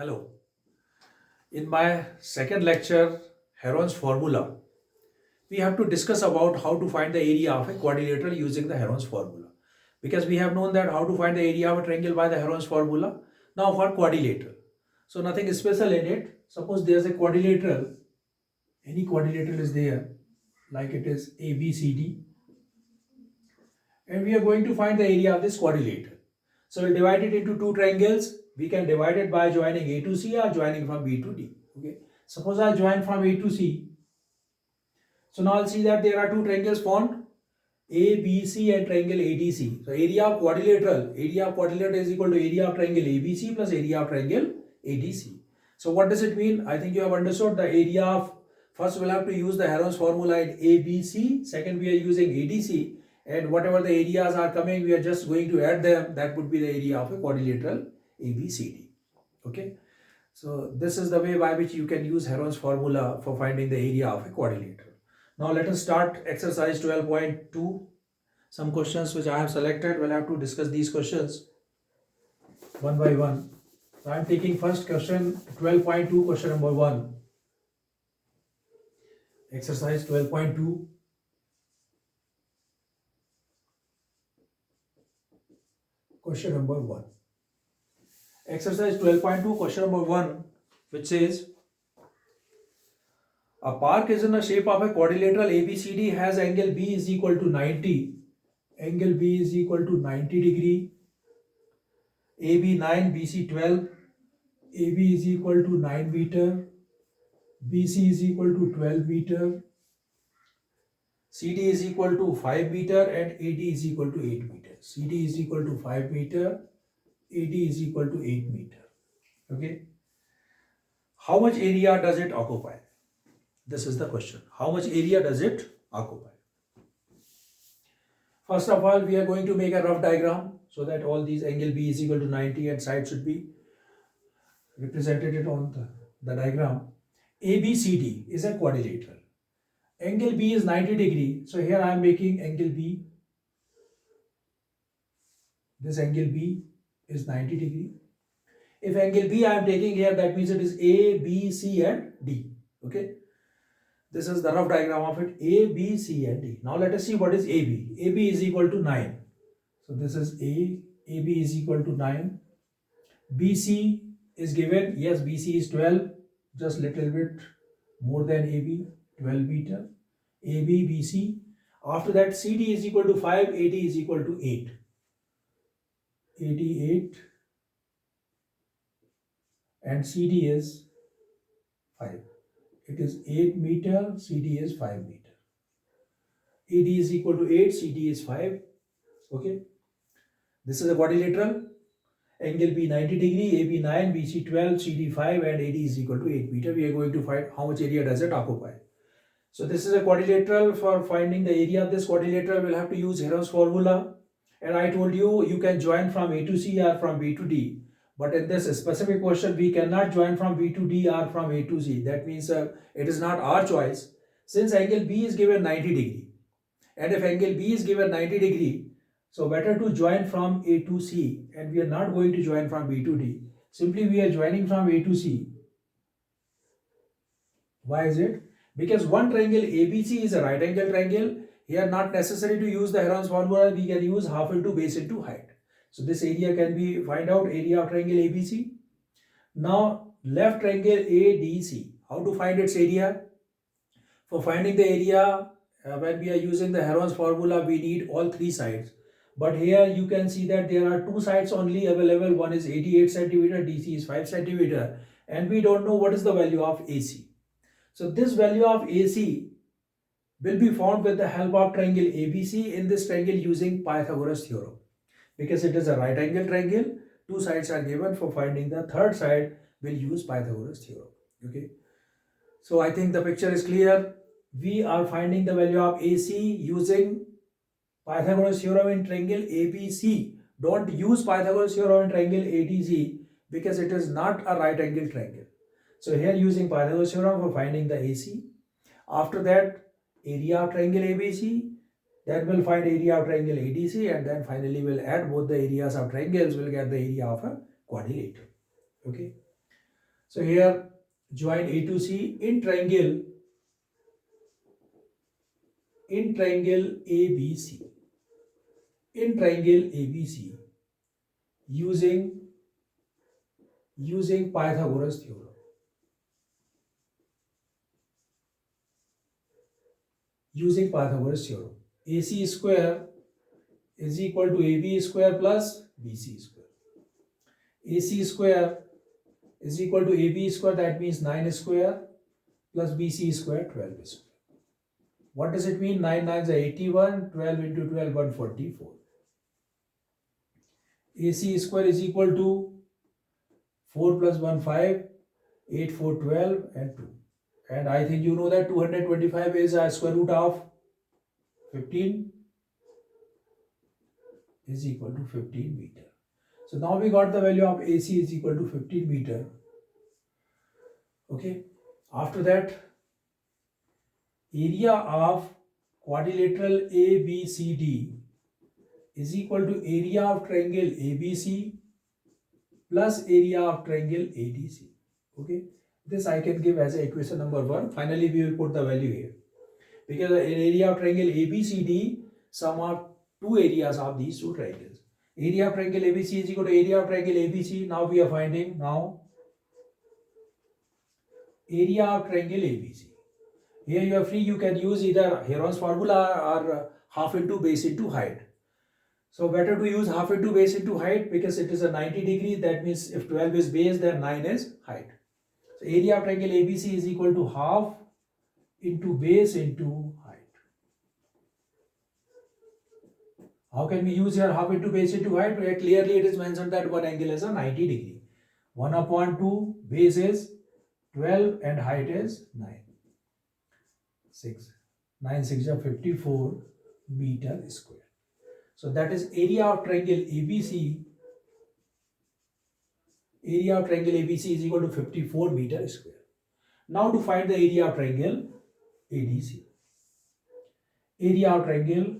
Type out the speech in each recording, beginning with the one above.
Hello. In my second lecture, Heron's formula, we have to discuss about how to find the area of a quadrilateral using the Heron's formula. Because we have known that how to find the area of a triangle by the Heron's formula. Now for quadrilateral. So nothing special in it. Suppose there's a quadrilateral. Any quadrilateral is there, like it is ABCD. And we are going to find the area of this quadrilateral. So we'll divide it into two triangles. We can divide it by joining A to C or joining from B to D. Okay. Suppose I join from A to C. So now I'll see that there are two triangles formed, ABC and triangle ADC. So area of quadrilateral is equal to area of triangle ABC plus area of triangle ADC. So what does it mean? I think you have understood the area of, first we'll have to use the Heron's formula in ABC, second we are using ADC, and whatever the areas are coming, we are just going to add them. That would be the area of a quadrilateral ABCD. Okay. So this is the way by which you can use Heron's formula for finding the area of a quadrilateral. Now let us start exercise 12.2. Some questions which I have selected, we'll have to discuss these questions one by one. So I am taking first question 12.2, question number 1. Exercise 12.2. Question number 1. Exercise 12.2, question number 1, which says a park is in the shape of a quadrilateral ABCD, has angle B is equal to 90. Angle B is equal to 90 degree. AB 9, BC 12. AB is equal to 9 meter. BC is equal to 12 meter. CD is equal to 5 meter and AD is equal to 8 meter. CD is equal to 5 meter. AD is equal to 8 meter. Okay. How much area does it occupy? This is the question. How much area does it occupy? First of all, we are going to make a rough diagram so that all these angle B is equal to 90 and side should be represented on the diagram. ABCD is a quadrilateral. Angle B is 90 degree. So here I am making angle B. This angle B is 90 degree. If angle B I am taking here, that means it is A, B, C and D. Okay. This is the rough diagram of it. A, B, C and D. Now let us see what is AB. AB is equal to 9. So this is A. AB is equal to 9. BC is given. Yes, BC is 12. Just little bit more than AB. 12 meter. AB, BC. After that, CD is equal to 5. AD is equal to 8. 88. And CD is 5. It is 8 meter, CD is 5 meter. AD is equal to 8, CD is 5. Okay. This is a quadrilateral. Angle B 90 degree, AB 9, BC 12, CD 5 and AD is equal to 8 meter. We are going to find how much area does it occupy. So this is a quadrilateral. For finding the area of this quadrilateral, we'll have to use Heron's formula. And I told you, you can join from A to C or from B to D. But in this specific question, we cannot join from B to D or from A to C. That means it is not our choice. Since angle B is given 90 degree. And if angle B is given 90 degree, so better to join from A to C. And we are not going to join from B to D. Simply we are joining from A to C. Why is it? Because one triangle ABC is a right angle triangle. Here not necessary to use the Heron's formula. We can use half into base into height. So this area can be, find out area of triangle ABC. Now left triangle ADC. How to find its area? For finding the area, when we are using the Heron's formula, we need all three sides. But here you can see that there are two sides only available. One is 88 centimeter, DC is 5 centimeter. And we don't know what is the value of AC. So this value of AC will be found with the help of triangle ABC in this triangle using Pythagoras theorem. Because it is a right angle triangle, two sides are given. For finding the third side, we'll use Pythagoras theorem. Okay. So I think the picture is clear. We are finding the value of AC using Pythagoras theorem in triangle ABC. Don't use Pythagoras theorem in triangle ADC because it is not a right angle triangle. So here using Pythagoras theorem for finding the AC. After that, area of triangle ABC. Then we'll find area of triangle ADC, and then finally we'll add both the areas of triangles. We'll get the area of a quadrilateral. Okay. So here join A to C in triangle ABC. In triangle ABC using Pythagoras theorem. Using Pythagoras theorem. AC square is equal to AB square plus BC square. AC square is equal to AB square, that means 9 square plus BC square 12 square. What does it mean? 9 9s are 81, 12 into 12 144. AC square is equal to 4 plus 1 5, 8 4 12 and 2. And I think you know that 225 is a square root of 15 is equal to 15 meter. So now we got the value of AC is equal to 15 meter. Okay. After that, area of quadrilateral ABCD is equal to area of triangle ABC plus area of triangle ADC. Okay. This I can give as a equation number 1. Finally, we will put the value here. Because in area of triangle ABCD, sum of two areas of these two triangles. Area of triangle ABC is equal to area of triangle ABC. Now we are finding area of triangle ABC. Here you are free, you can use either Heron's formula or half into base into height. So better to use half into base into height because it is a 90 degree. That means if 12 is base, then 9 is height. So area of triangle ABC is equal to half into base into height. How can we use here half into base into height? Clearly it is mentioned that one angle is a 90 degree. 1 upon 2, base is 12 and height is 9. 9 6 are 54 meter square. So that is area of triangle ABC. Area of triangle ABC is equal to 54 meter square. Now to find the area of triangle ADC. Area of triangle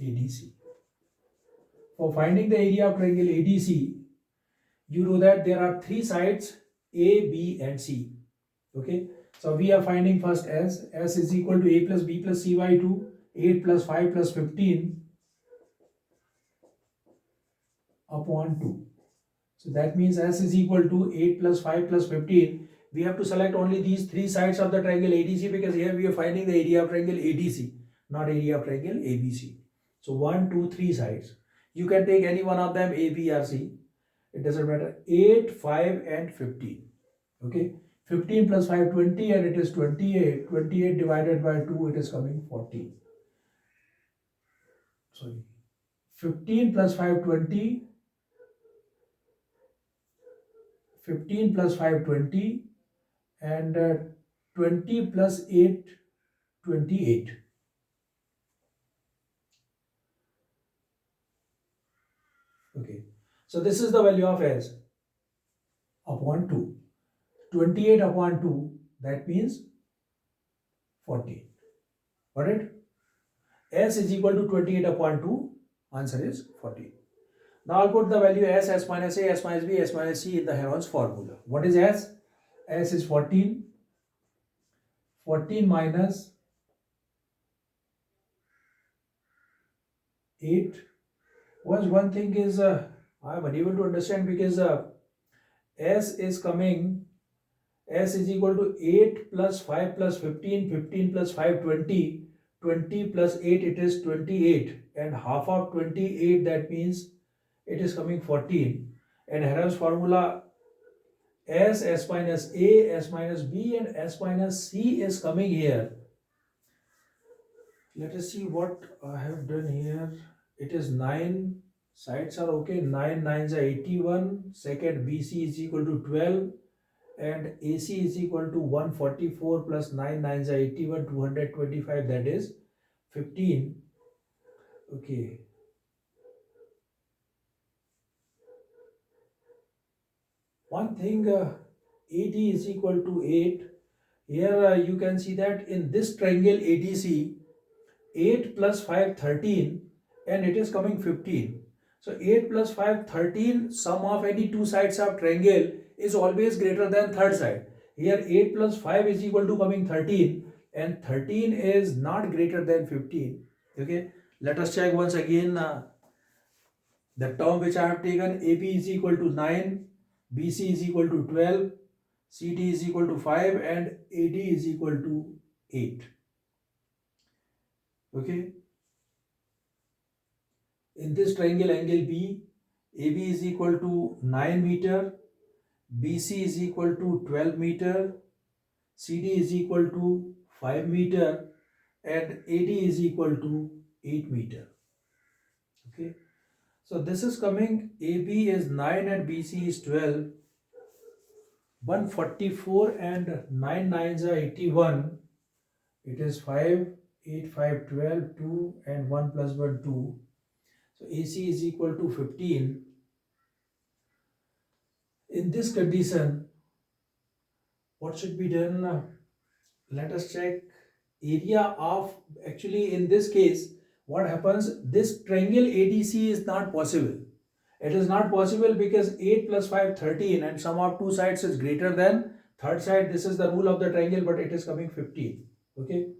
ADC. For finding the area of triangle ADC, you know that there are three sides A, B and C. Okay. So we are finding first S. S is equal to A plus B plus C by 2. 8 plus 5 plus 15 upon 2. So that means S is equal to 8 plus 5 plus 15. We have to select only these three sides of the triangle ADC because here we are finding the area of triangle ADC, not area of triangle ABC. So 1, 2, 3 sides. You can take any one of them, A, B or C. It doesn't matter. 8, 5 and 15. Okay. 15 plus 5, 20 and it is 28. 28 divided by 2, it is coming 14. Sorry. 15 plus 5, 20. 15 plus 5, 20 and 20 plus 8, 28. Okay. So this is the value of S upon 2. 28 upon 2, that means 14. Got it? S is equal to 28 upon 2. Answer is 14. Now I'll put the value S, S minus A, S minus B, S minus C in the Heron's formula. What is S? S is 14. 14 minus 8. One thing is I am unable to understand because S is coming. S is equal to 8 plus 5 plus 15. 15 plus 5, 20. 20 plus 8, it is 28. And half of 28, that means it is coming 14. And Heron's formula S, S minus A, S minus B and S minus C is coming here. Let us see what I have done here. It is 9 sides are okay. 9 9s are 81. Second, BC is equal to 12 and AC is equal to 144 plus 9 9s are 81, 225, that is 15. Okay. One thing, AD is equal to 8. Here you can see that in this triangle ADC, 8 plus 5, 13 and it is coming 15. So 8 plus 5, 13, sum of any two sides of triangle is always greater than third side. Here 8 plus 5 is equal to coming 13, and 13 is not greater than 15. Okay, let us check once again the term which I have taken. AB is equal to 9, BC is equal to 12, CD is equal to 5, and AD is equal to 8. Okay, in this triangle angle B, AB is equal to 9 meter, BC is equal to 12 meter, CD is equal to 5 meter, and AD is equal to 8 meter. Okay, so this is coming, AB is 9 and BC is 12, 144 and 9 nines are 81, it is 5, 8, 5, 12, 2 and 1 plus 1, 2. So AC is equal to 15. In this condition, what should be done? Let us check area of, actually in this case, what happens, this triangle ADC is not possible. It is not possible because 8 plus 5, 13, and sum of two sides is greater than third side. This is the rule of the triangle, but it is coming 15. Okay,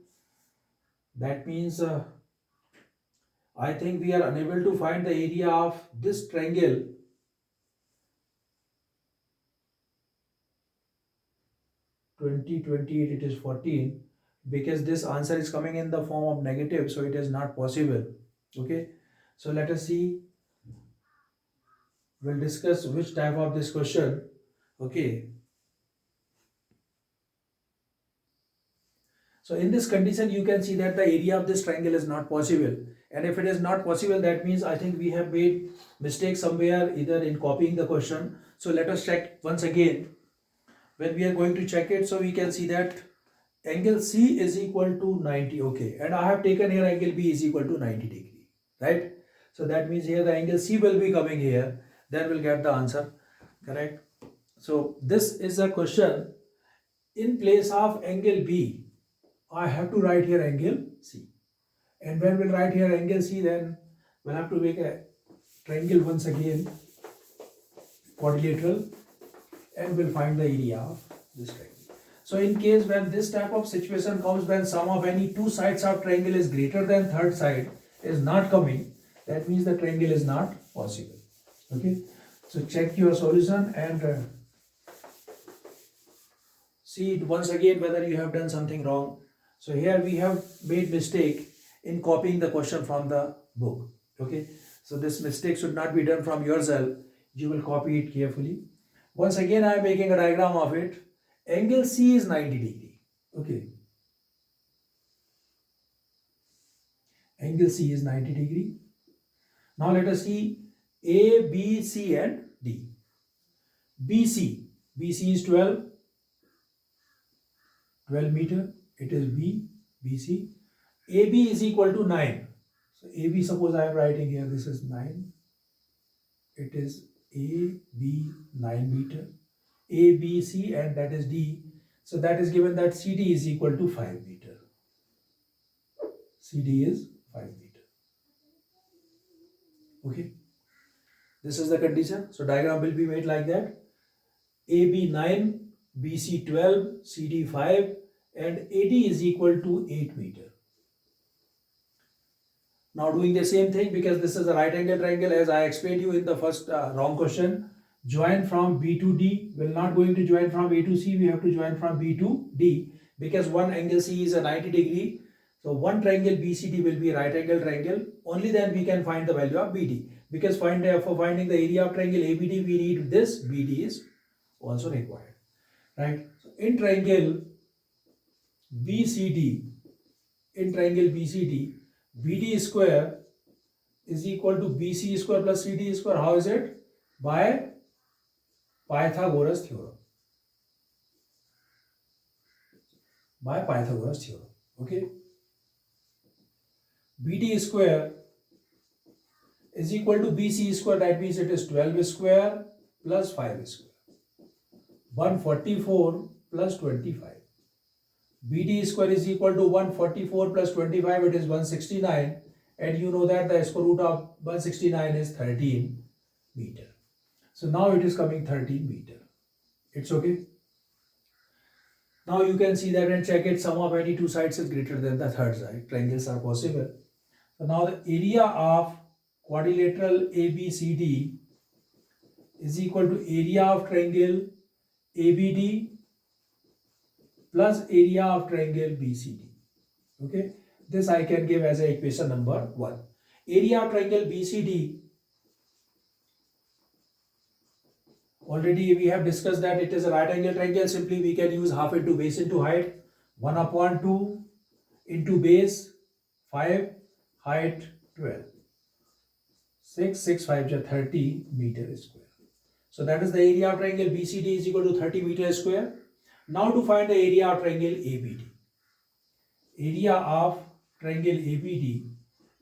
that means I think we are unable to find the area of this triangle. 20, 28, it is 14, because this answer is coming in the form of negative, so it is not possible. Okay, so let us see, we'll discuss which type of this question. Okay, so in this condition you can see that the area of this triangle is not possible, and if it is not possible, that means I think we have made mistake somewhere, either in copying the question. So let us check once again. When we are going to check it, so we can see that angle C is equal to 90. Okay, and I have taken here angle B is equal to 90 degree, right? So that means here the angle C will be coming here, then we'll get the answer, correct? So this is a question. In place of angle B, I have to write here angle C, and when we'll write here angle C, then we'll have to make a triangle once again, quadrilateral, and we'll find the area of this triangle. So in case when this type of situation comes, when sum of any two sides of triangle is greater than third side is not coming, that means the triangle is not possible. Okay, so check your solution and see it once again whether you have done something wrong. So here we have made mistake in copying the question from the book. Okay, so this mistake should not be done from yourself. You will copy it carefully. Once again I am making a diagram of it. Angle C is 90 degree. Okay, angle C is 90 degree. Now let us see A, B, C and D. BC is 12 meter, it is B, BC. AB is equal to 9. So AB, suppose I am writing here, this is 9. It is AB 9 meter. A, B, C, and that is D. So that is given that CD is equal to 5 meter. CD is 5 meter. Okay, this is the condition. So diagram will be made like that. AB 9, BC 12, CD 5, and AD is equal to 8 meter. Now doing the same thing, because this is a right angle triangle, as I explained you in the first wrong question. Join from B to D. We're not going to join from A to C. We have to join from B to D, because one angle C is a 90 degree. So one triangle BCD will be a right angle triangle. Only then we can find the value of BD. Because for finding the area of triangle ABD, we need this. BD is also required, right? So in triangle BCD, BD square is equal to BC square plus CD square. How is it? By Pythagoras theorem. By Pythagoras theorem. Okay. BD square is equal to BC square. That means it is 12 square plus 5 square. 144 plus 25. BD square is equal to 144 plus 25. It is 169. And you know that the square root of 169 is 13 meter. So now it is coming 13 meter. It's okay. Now you can see that and check it, sum of any two sides is greater than the third side. Triangles are possible. So now the area of quadrilateral ABCD is equal to area of triangle ABD plus area of triangle BCD. Okay, this I can give as a equation number 1. Area of triangle BCD, already we have discussed that it is a right angle triangle. Simply we can use half into base into height, 1 upon 2 into base 5, height 12. 6 5 30 meter square. So that is the area of triangle BCD is equal to 30 meter square. Now to find the area of triangle ABD. Area of triangle ABD.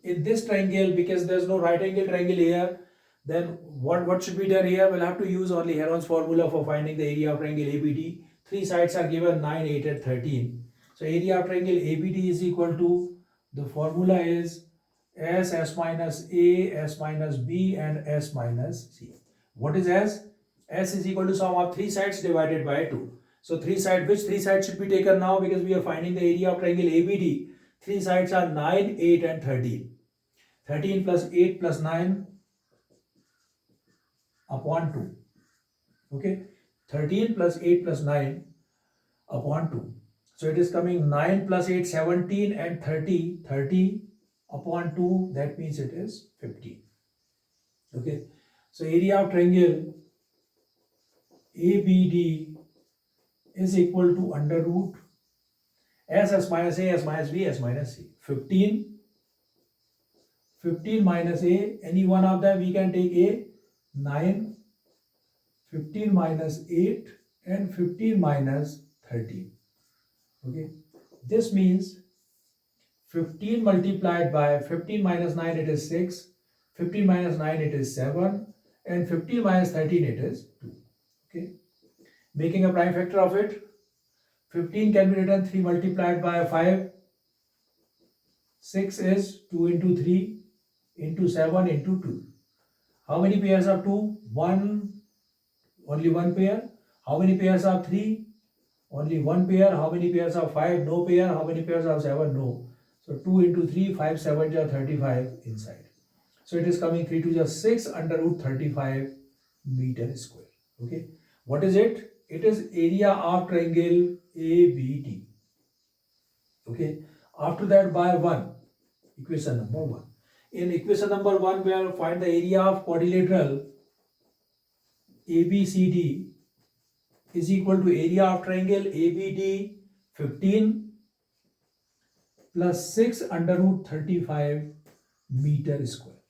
In this triangle, because there is no right angle triangle here, then what should be done here? We'll have to use only Heron's formula for finding the area of triangle ABD. Three sides are given 9, 8 and 13. So area of triangle ABD is equal to, the formula is S minus A, S minus B and S minus C. What is S? S is equal to sum of three sides divided by 2. So which three sides should be taken now, because we are finding the area of triangle ABD. Three sides are 9, 8 and 13. 13 plus 8 plus 9 upon 2. Okay. 13 plus 8 plus 9 upon 2. So it is coming 9 plus 8, 17 and 30. 30 upon 2, that means it is 15. Okay. So area of triangle ABD is equal to under root S minus A, S minus B, S minus C. 15 minus A, any one of them we can take A, 9, 15 minus 8 and 15 minus 13. Okay, this means 15 multiplied by 15 minus 9 it is 6, 15 minus 9 it is 7 and 15 minus 13 it is 2. Okay, making a prime factor of it, 15 can be written 3 multiplied by 5, 6 is 2 into 3 into 7 into 2. How many pairs of 2? 1, only one pair. How many pairs of 3? Only one pair. How many pairs of 5? No pair. How many pairs of 7? No. So 2 into 3, 5, 7 is 35 inside. So it is coming 3 to just 6 under root 35 meter square. Okay. What is it? It is area of triangle ABD. Okay. After that, by 1, equation number 1. In equation number 1, we will find the area of quadrilateral ABCD is equal to area of triangle ABD 15 plus 6 under root 35 meter square.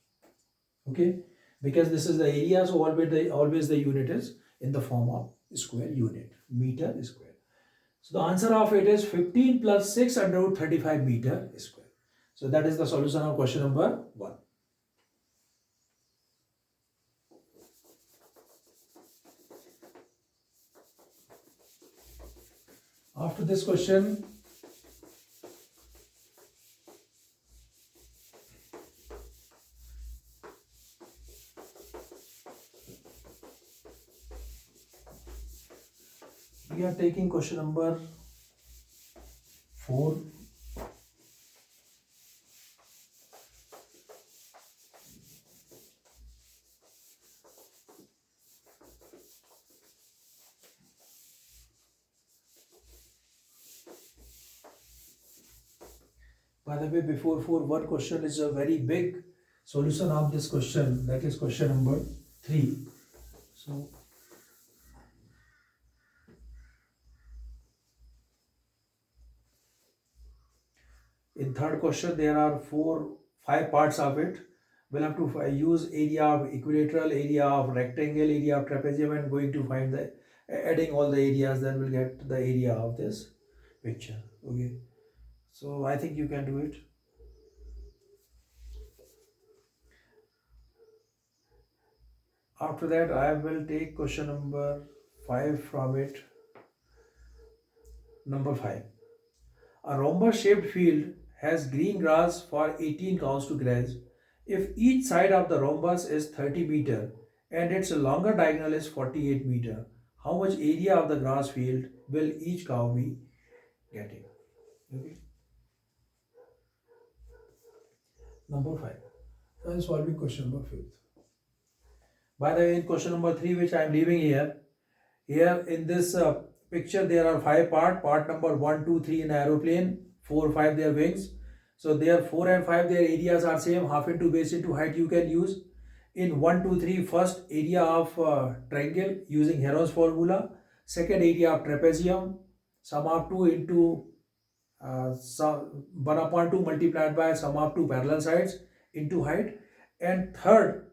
Okay, because this is the area, so always the unit is in the form of square unit, meter square. So the answer of it is 15 plus 6 under root 35 meter square. So that is the solution of question number 1. After this question, we are taking question number 4. By the way, before 4, one question is a very big solution of this question, that is question number 3. So in third question there are 5 parts of it. We'll have to use area of equilateral, area of rectangle, area of trapezium, and going to find the adding all the areas, then we'll get the area of this picture. Okay, so I think you can do it. After that, I will take question number 5 from it. Number 5. A rhombus shaped field has green grass for 18 cows to graze. If each side of the rhombus is 30 meter and its longer diagonal is 48 meter, how much area of the grass field will each cow be getting. Okay. Number 5. I am solving question number 5. By the way, in question number 3, which I am leaving here in this picture, there are 5 parts. Part number 1, 2, 3 in aeroplane, 4, 5 their wings. So there 4 and 5 their areas are same, half into base into height you can use. In 1, 2, 3, first area of triangle using Heron's formula. Second area of trapezium, sum of 2 into sum 1 upon 2 multiplied by sum of 2 parallel sides into height. And third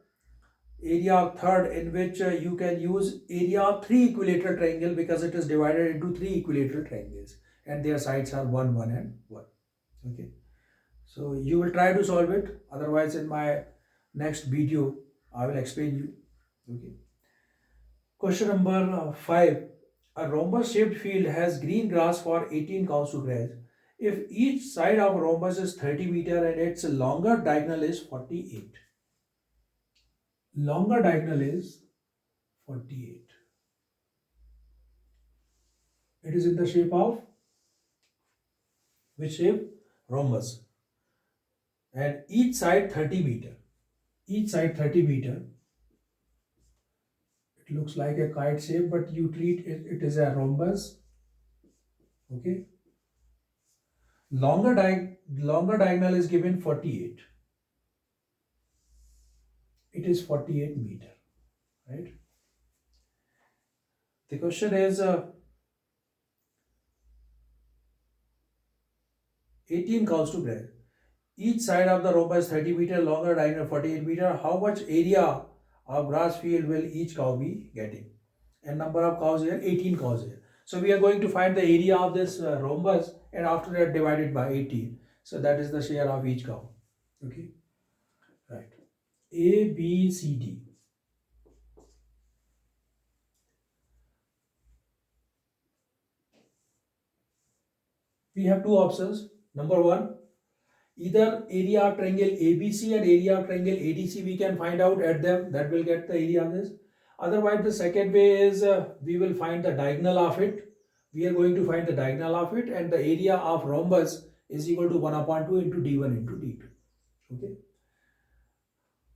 area of third, in which you can use area of 3 equilateral triangle, because it is divided into 3 equilateral triangles and their sides are 1, 1 and 1. Okay, so you will try to solve it, otherwise in my next video I will explain you. Okay, question number 5. A rhombus shaped field has green grass for 18 cows to graze. If each side of rhombus is 30 meter and its longer diagonal is 48. Longer diagonal is 48. It is in the shape of which shape? Rhombus. And each side 30 meter. Each side 30 meter. It looks like a kite shape, but you treat it, it is a rhombus. Okay. Longer diagonal is given 48. It is 48 meter, right? The question is 18 cows to graze. Each side of the rhombus 30 meter, longer diagonal 48 meter. How much area of grass field will each cow be getting? And number of cows here, 18 cows here. So we are going to find the area of this rhombus, and after that divided by 18. So that is the share of each cow. Okay, right. A, B, C, D. We have two options. Number 1, either area of triangle ABC and area of triangle ADC we can find out at them, that will get the area of this. Otherwise the second way is we will find the diagonal of it. We are going to find the diagonal of it, and the area of rhombus is equal to 1 upon 2 into D1 into D2. Okay,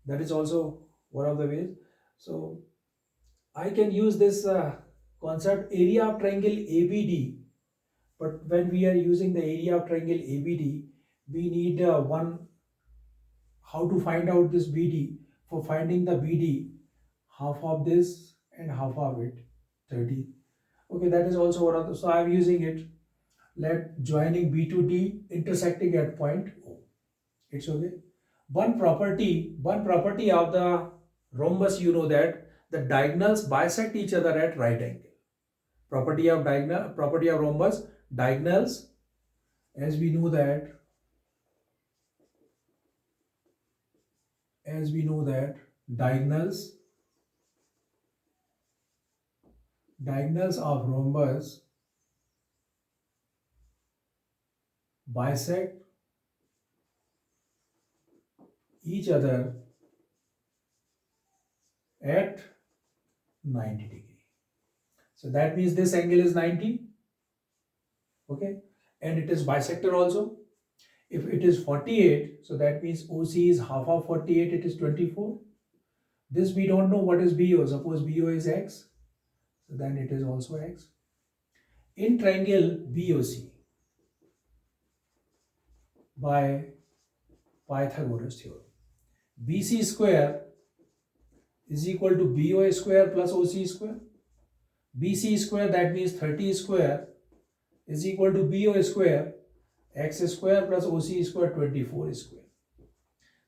that is also one of the ways. So I can use this concept area of triangle ABD, but when we are using the area of triangle ABD, we need how to find out this BD. For finding the BD, half of this and half of it, 30. Okay, that is also one of the, so I am using it. Let joining B to D intersecting at point O. It's okay. One property of the rhombus, you know that the diagonals bisect each other at right angle. Property of rhombus, diagonals, as we know that diagonals of rhombus bisect each other at 90 degree. So that means this angle is 90. Okay, and it is bisector also. If it is 48, so that means OC is half of 48, it is 24. This we don't know what is BO. Suppose BO is X, so then it is also X. In triangle BOC, by Pythagoras theorem, BC square is equal to BO square plus OC square. BC square, that means 30 square, is equal to BO square, X square plus OC square, 24 square.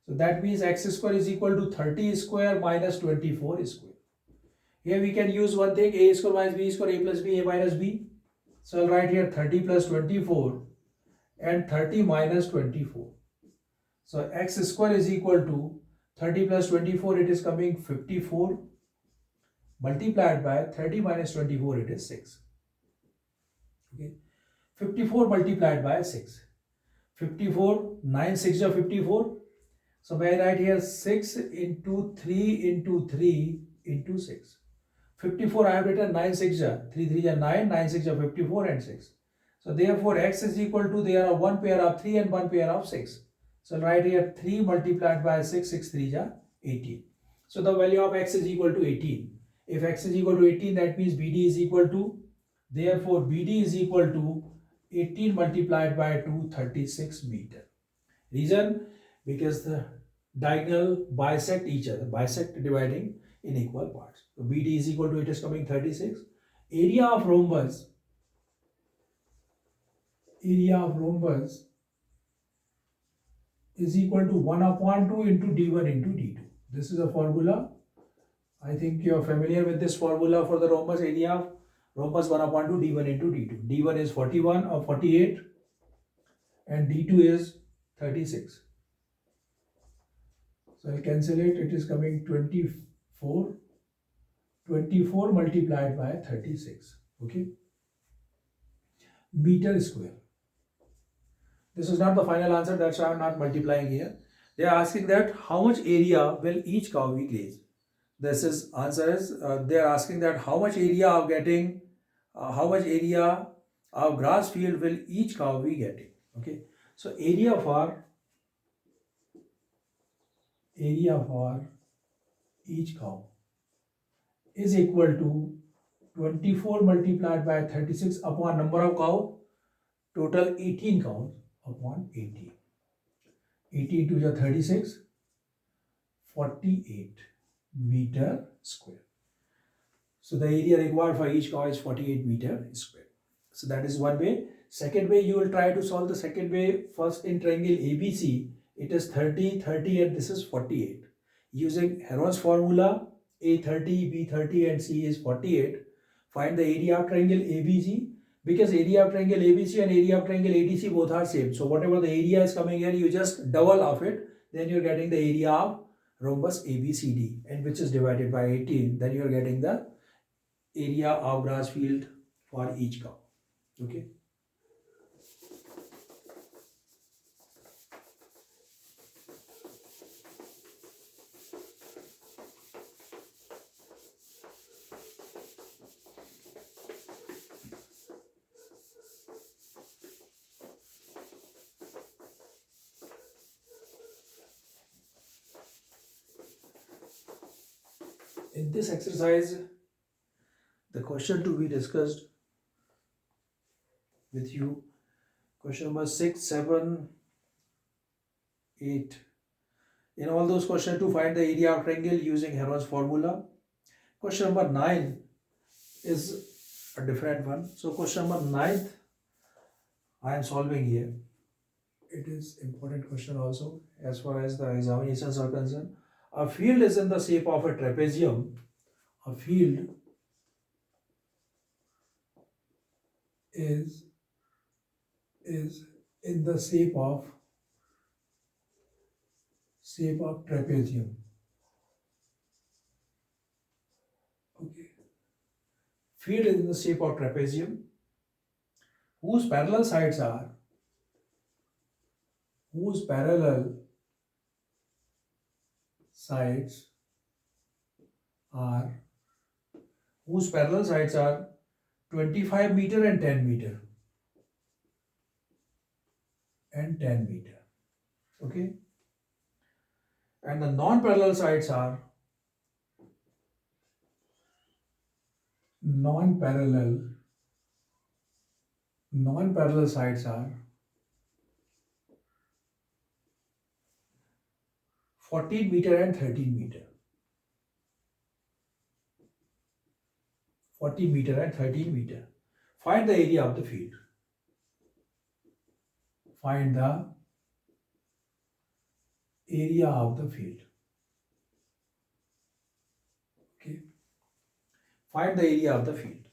So that means X square is equal to 30 square minus 24 square. Here we can use one thing, A square minus B square, A plus B, A minus B. So I'll write here 30 plus 24 and 30 minus 24. So X square is equal to 30 plus 24, it is coming 54, multiplied by 30 minus 24, it is 6. Okay, 54 multiplied by 6. 54, 9 6 are 54. So I write here 6 into 3 into 3 into 6. 54 I have written 9 6 ja 3 3 ja 9, 9 6 ja 54 and 6. So therefore x is equal to, there are one pair of 3 and one pair of 6. So write here 3 multiplied by 6, 6 3 ja 18. So the value of x is equal to 18. If x is equal to 18, that means BD is equal to, therefore BD is equal to 18 multiplied by 2, 36 meter. Reason? Because the diagonal bisect each other, bisect dividing in equal parts. So BD is equal to, it is coming 36. Area of rhombus is equal to 1 upon 2 into d1 into d2. This is a formula. I think you are familiar with this formula for the rhombus. Area of rhombus 1 upon 2 d1 into d2. d1 is 41 or 48 and d2 is 36. So I'll cancel it. It is coming 24. 24 multiplied by 36. Okay. Meter square. This is not the final answer, that's why I'm not multiplying here. They are asking that how much area will each cow be grazed. This is answer is they are asking that how much area of getting, how much area of grass field will each cow be getting. Okay, so area for each cow is equal to 24 multiplied by 36 upon number of cow, total 18 cows upon 80. 80 to the 36, 48 meter square. So the area required for each cow is 48 meter square. So that is one way. Second way, you will try to solve the second way. First, in triangle ABC, it is 30, 30 and this is 48. Using Heron's formula, A 30, B 30 and C is 48. Find the area of triangle ABC. Because area of triangle ABC and area of triangle ADC both are same. So whatever the area is coming here, you just double of it. Then you're getting the area of rhombus ABCD, and which is divided by 18. Then you're getting the area of grass field for each cow. Okay. In this exercise, the question to be discussed with you, question number 6, 7, 8. In all those questions, to find the area of triangle using Heron's formula. Question number 9 is a different one. So question number 9 I am solving here. It is important question also as far as the examinations are concerned. A field is in the shape of a trapezium. A field is in the shape of trapezium. Okay. Field is in the shape of trapezium whose parallel sides are whose parallel sides are 25 meter and 10 meter and 10 meter. Okay, and the non-parallel sides are non-parallel sides are 14 meter and 13 meter. 40 meter and 13 meter. Find the area of the field. Find the area of the field. Okay. Find the area of the field.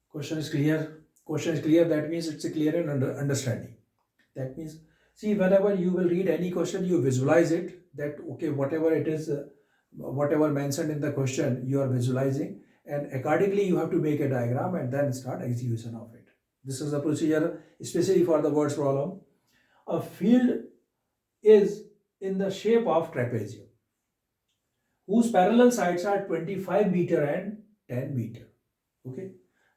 Question is clear. Question is clear. That means it's a clear and understanding. That means, see, whenever you will read any question, you visualize it. That okay, whatever it is, whatever mentioned in the question, you are visualizing, and accordingly you have to make a diagram and then start execution of it. This is the procedure, especially for the words problem. A field is in the shape of trapezium. whose parallel sides are 25 meter and 10 meter. Okay,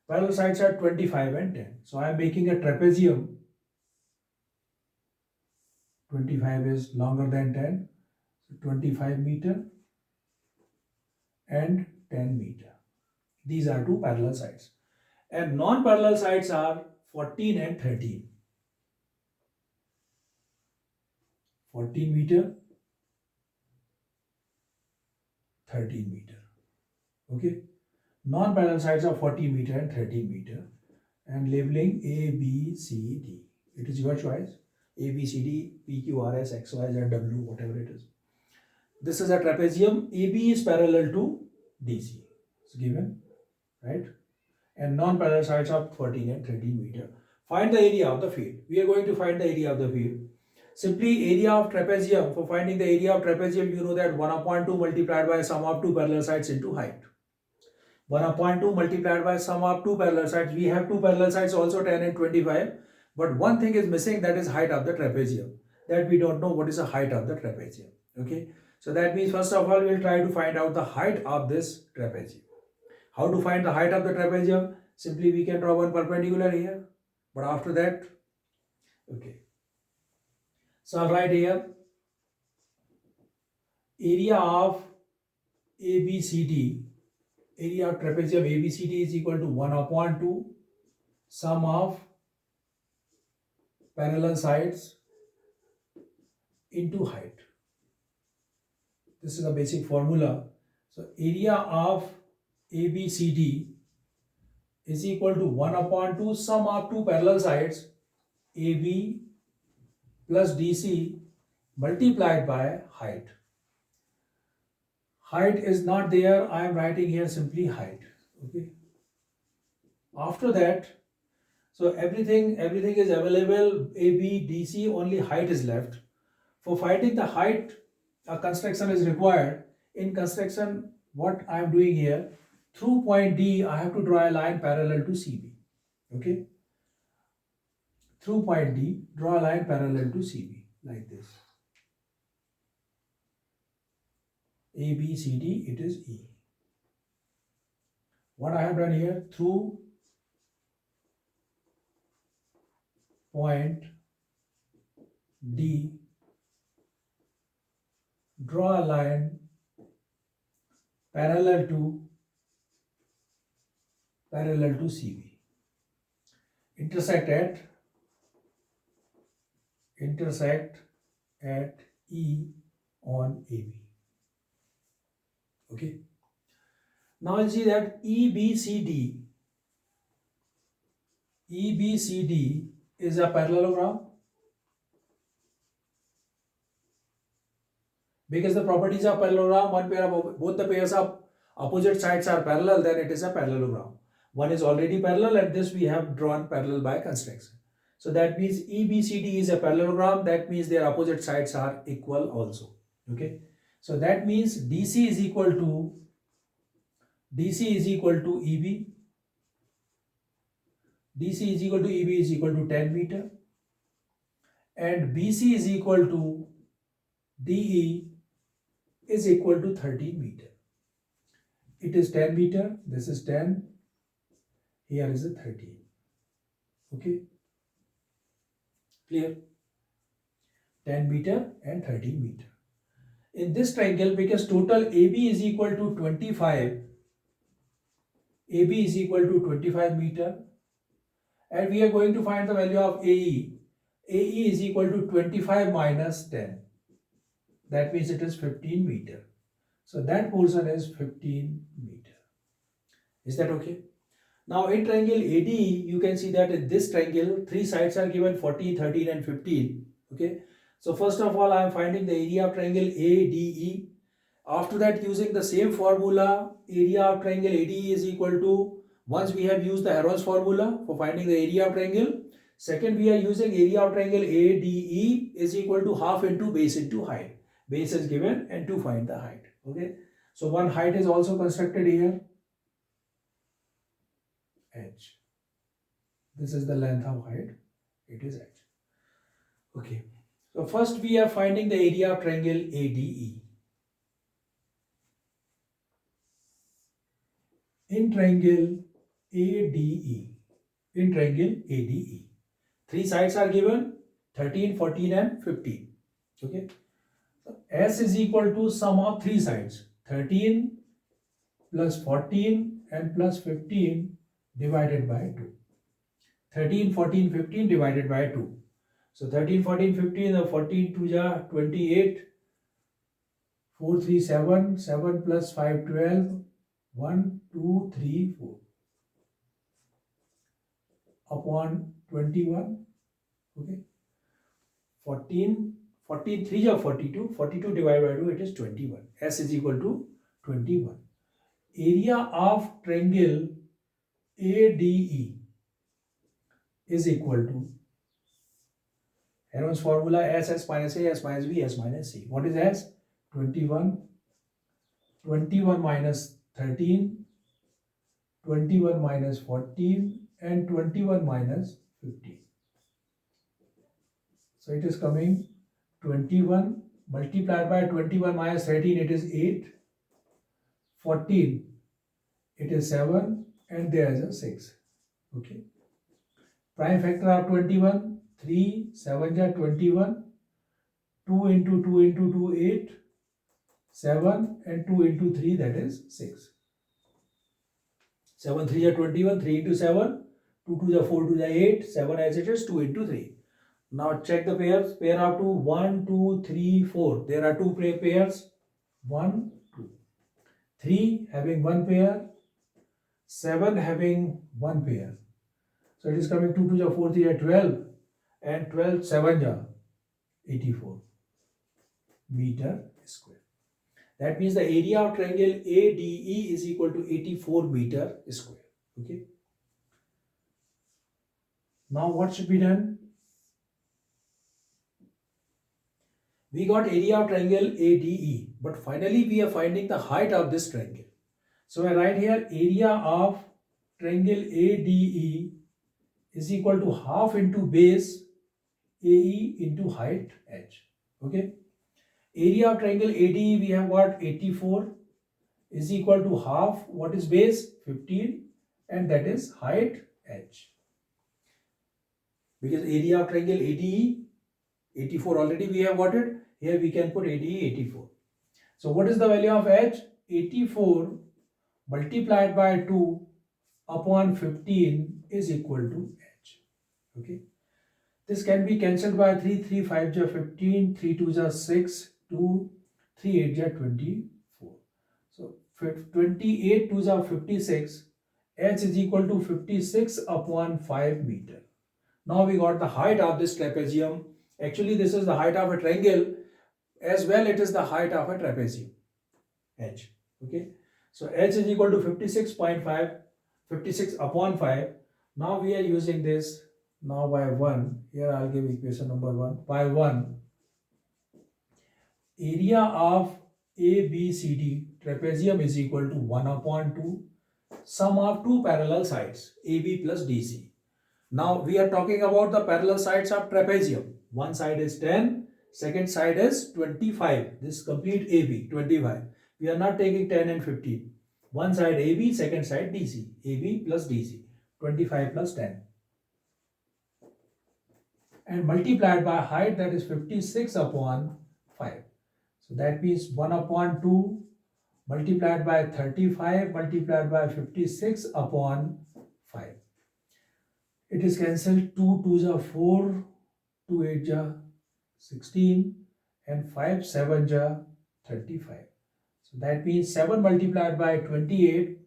parallel sides are 25 and 10. So I am making a trapezium. 25 is longer than 10, so 25 meter and 10 meter. These are two parallel sides. And non-parallel sides are 14 and 13. 14 meter, 13 meter. Okay. Non-parallel sides are 40 meter and 13 meter. And labeling A, B, C, D. It is your choice. A, B, C, D, P, Q, R, S, X, Y, Z, W, whatever it is. This is a trapezium. AB is parallel to DC. It's given, right? And non-parallel sides are 14 and 13 meter. Find the area of the field. We are going to find the area of the field. Simply area of trapezium. For finding the area of trapezium, you know that 1 upon 2 multiplied by sum of two parallel sides into height. 1 upon 2 multiplied by sum of two parallel sides. We have two parallel sides also 10 and 25. But one thing is missing, that is height of the trapezium. That we don't know what is the height of the trapezium. Okay. So that means first of all we will try to find out the height of this trapezium. How to find the height of the trapezium? Simply we can draw one perpendicular here. But after that, okay. So I'll write here area of ABCD, area of trapezium ABCD is equal to 1 upon 2 sum of parallel sides into height. This is a basic formula. So area of ABCD is equal to 1 upon 2 sum of two parallel sides AB plus DC multiplied by height. Height is not there. I am writing here simply height. Okay. After that, so everything is available. AB, DC, only height is left. For finding the height, a construction is required. In construction, what I am doing here, through point D, I have to draw a line parallel to CB. Okay. Through point D, draw a line parallel to CB like this. A, B, C, D, it is E. What I have done here, through point D, draw a line parallel to CB. Intersect at E on AB. Okay. Now you see that EBCD is a parallelogram because the properties of parallelogram, one pair of both the pairs of opposite sides are parallel, then it is a parallelogram. One is already parallel and this we have drawn parallel by construction. So that means EBCD is a parallelogram. That means their opposite sides are equal also. Okay. So that means DC is equal to EB. DC is equal to EB is equal to 10 meter. And BC is equal to DE is equal to 13 meter. It is 10 meter. This is 10. Here is a 13. Okay. Clear? 10 meter and 13 meter. In this triangle, because total AB is equal to 25, AB is equal to 25 meter, and we are going to find the value of AE. AE is equal to 25 minus 10. That means it is 15 meter. So that portion is 15 meter. Is that okay? Now in triangle ADE, you can see that in this triangle, three sides are given 40, 13 and 15. Okay. So first of all, I am finding the area of triangle ADE. After that, using the same formula, area of triangle ADE is equal to, once we have used the Heron's formula for finding the area of triangle. Second, we are using area of triangle ADE is equal to half into base into height. Base is given and to find the height. Okay. So one height is also constructed here. H. This is the length of height. It is H. Okay. So first we are finding the area of triangle ADE. in triangle ADE. In triangle ADE. Three sides are given 13, 14 and 15. Okay. So S is equal to sum of three sides 13 plus 14 and plus 15 divided by 2. 13, 14, 15 divided by 2. So 13, 14, 15, the 14 2 ja 28, 4, 3, 7, 7 plus 5, 12, 1, 2, 3, 4 upon 21. Okay. 14, 14, 3 ja 42, 42 divided by 2, it is 21. S is equal to 21. Area of triangle ADE is equal to Heron's formula S minus A, S minus B, S minus C. What is S? 21, 21 minus 13, 21 minus 14 and 21 minus 15. So it is coming 21 multiplied by 21 minus 13, it is 8, 14, it is 7 and there is a 6. Okay. Prime factor of 21, 3, 7 ja 21, 2 into 2 into 2, 8, 7 and 2 into 3, that is 6. 7 3 ja 21, 3 into 7, 2 2 ja 4 2 ja 8, 7 as it is, 2 into 3. Now check the pairs. Pair of 2, 1, 2, 3, 4. There are two pairs. 1, 2. 3 having one pair. 7 having one pair. So it is coming 2 2 ja 4 3 ja 12 and 12 7 ja 84 meter square. That means the area of triangle ADE is equal to 84 meter square. Okay. Now what should be done? We got area of triangle ADE, but finally we are finding the height of this triangle. So I write here area of triangle ADE is equal to half into base AE into height H. Okay. Area of triangle ADE we have got 84 is equal to half. What is base? 15 and that is height H. Because area of triangle ADE 84 already we have got it. Here we can put ADE 84. So what is the value of H? 84 multiplied by 2 upon 15 is equal to H. Okay. This can be cancelled by 3, 3, 5 ja 15, 3, 2 ja 6, 2, 3, 8 ja 24. So 28 2 ja 56, H is equal to 56 upon 5 meter. Now we got the height of this trapezium. Actually this is the height of a triangle, as well it is the height of a trapezium, H. Okay. So H is equal to 56.5, 56 upon 5. Now we are using this now by 1. Here I'll give equation number 1. By 1, area of ABCD trapezium is equal to 1 upon 2, sum of two parallel sides AB plus DC. Now we are talking about the parallel sides of trapezium. One side is 10, second side is 25. This complete AB, 25. We are not taking 10 and 15. One side AB, second side DC. AB plus DC. 25 plus 10. And multiplied by height, that is 56 upon 5. So that means 1 upon 2 multiplied by 35 multiplied by 56 upon 5. It is cancelled. 2 2 ja 4, 2 8 ja 16 and 5 7 ja 35. So that means 7 multiplied by 28,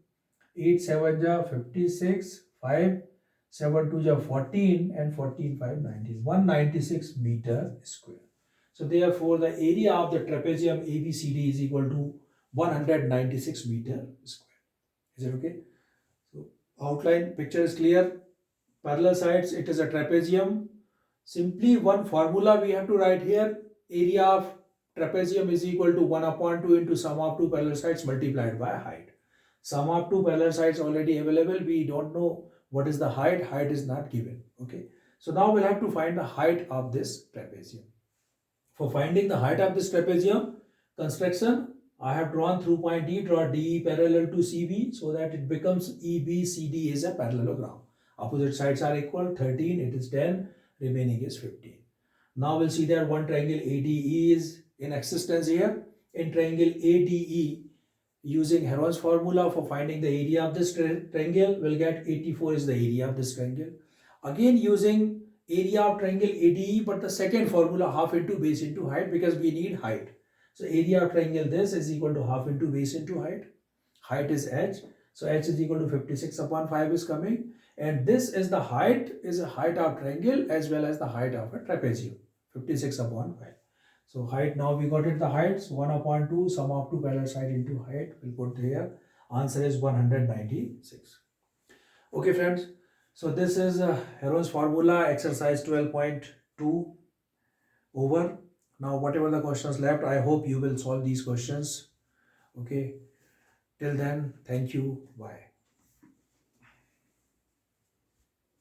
8 7 ja 56, 5 7 2 ja 14 and 14 5 19, 196 meter square. So therefore the area of the trapezium ABCD is equal to 196 meter square. Is it okay? So outline picture is clear. Parallel sides, it is a trapezium. Simply one formula we have to write here. Area of trapezium is equal to 1 upon 2 into sum of two parallel sides multiplied by height. Sum of two parallel sides already available. We don't know what is the height. Height is not given. Okay. So now we'll have to find the height of this trapezium. For finding the height of this trapezium construction, I have drawn through point D, draw DE parallel to CB so that it becomes EBCD is a parallelogram. Opposite sides are equal, 13, it is 10, remaining is 15. Now we'll see that one triangle ADE is in existence here. In triangle ADE, using Heron's formula for finding the area of this triangle, we'll get 84 is the area of this triangle. Again using area of triangle ADE, but the second formula half into base into height, because we need height. So area of triangle this is equal to half into base into height. Height is h. So h is equal to 56 upon 5 is coming. And this is the height, is a height of triangle as well as the height of a trapezium. 56 upon 5. So height, now we got it the heights, 1 upon 2, sum of two parallel side into height. We'll put here. Answer is 196. Okay friends. So this is Heron's formula, exercise 12.2 over. Now whatever the questions left, I hope you will solve these questions. Okay. Till then, thank you. Bye.